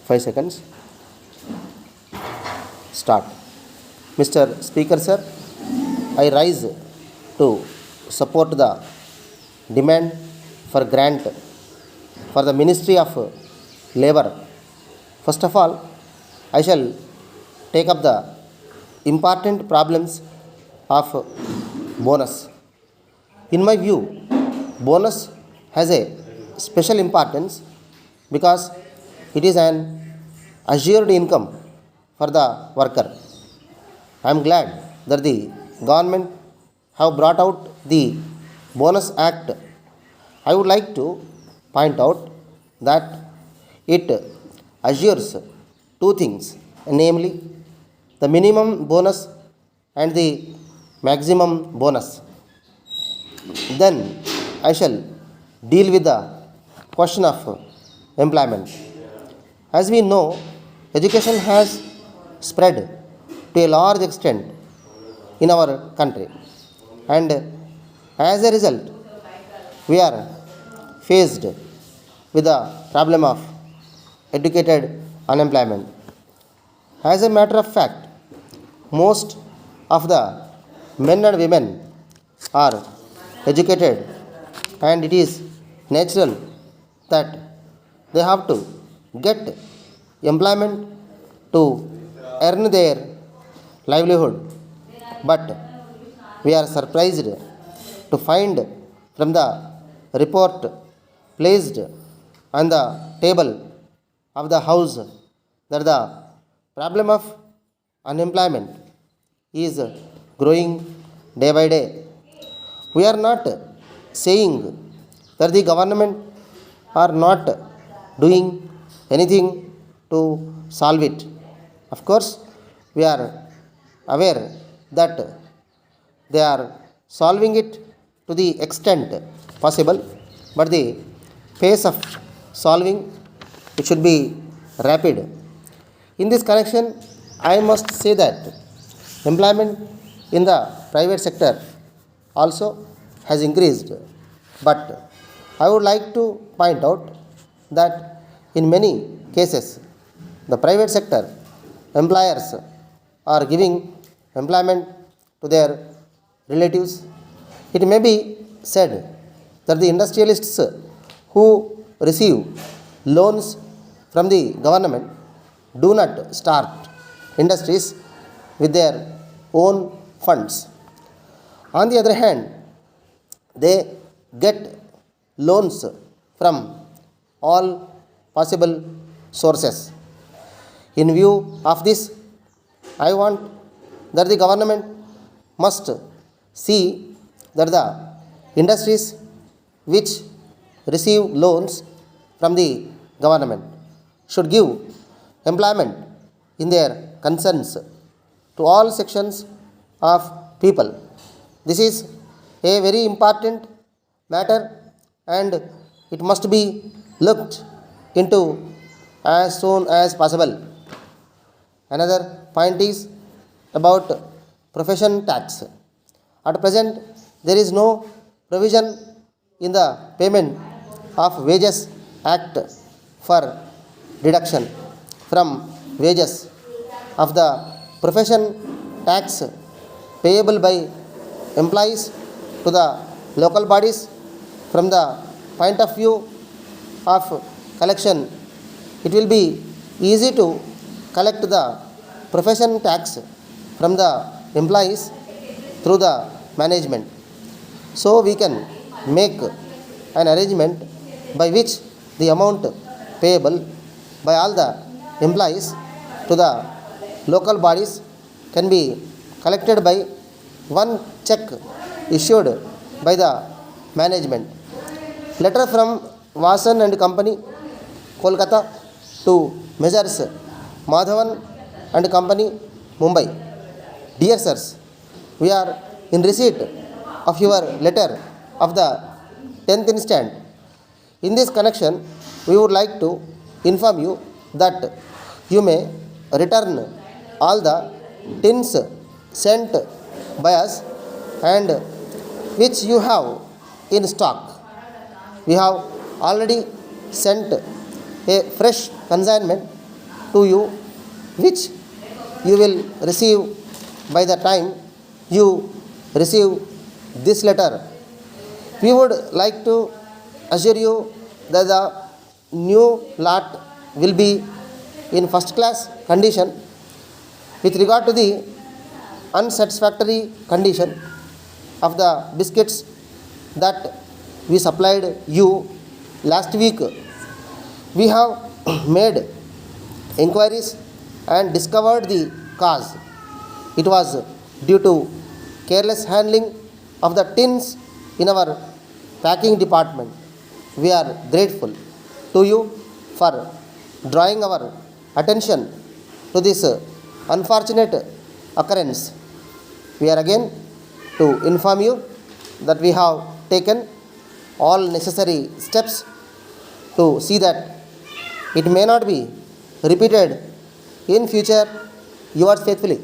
5 seconds. Start. Mr. Speaker, sir, I rise to support the demand for grant for the Ministry of Labour. First of all, I shall take up the important problems of bonus. In my view, bonus has a special importance because it is an assured income for the worker. I am glad that the government have brought out the Bonus Act. I would like to point out that it assures two things, namely the minimum bonus and the maximum bonus. Then I shall deal with the question of employment. As we know, education has spread to a large extent in our country, and as a result, we are faced with the problem of educated unemployment. As a matter of fact, most of the men and women are educated, and it is natural that they have to get employment to earn their livelihood. But we are surprised to find from the report placed on the table of the House that the problem of unemployment is growing day by day. We are not saying that the government are not doing anything to solve it. Of course, we are aware that they are solving it to the extent possible, but the pace of solving it should be rapid. In this connection, I must say that employment in the private sector also has increased, but I would like to point out that in many cases, the private sector employers are giving employment to their relatives. It may be said that the industrialists who receive loans from the government do not start industries with their own funds. On the other hand, they get loans from all possible sources. In view of this, I want that the government must see that the industries which receive loans from the government should give employment in their concerns to all sections of people. This is a very important matter, and it must be looked into as soon as possible. Another point is about profession tax. At present, there is no provision in the Payment of Wages Act for deduction from wages of the profession tax payable by employees to the local bodies. From the point of view of collection, it will be easy to collect the profession tax from the employees through the management. So we can make an arrangement by which the amount payable by all the employees to the local bodies can be collected by one check issued by the management. Letter from Vasan and Company, Kolkata, to Messrs. Madhavan and Company, Mumbai. Dear sirs, we are in receipt of your letter of the 10th instant. In this connection, we would like to inform you that you may return all the tins sent by us and which you have in stock. We have already sent a fresh consignment to you, which you will receive by the time you receive this letter. We would like to assure you that the new lot will be in first class condition. With regard to the unsatisfactory condition of the biscuits that we supplied you last week, we have made inquiries and discovered the cause. It was due to careless handling of the tins in our packing department. We are grateful to you for drawing our attention to this unfortunate occurrence. We are again to inform you that we have taken all necessary steps to see that it may not be repeated in future. Yours faithfully,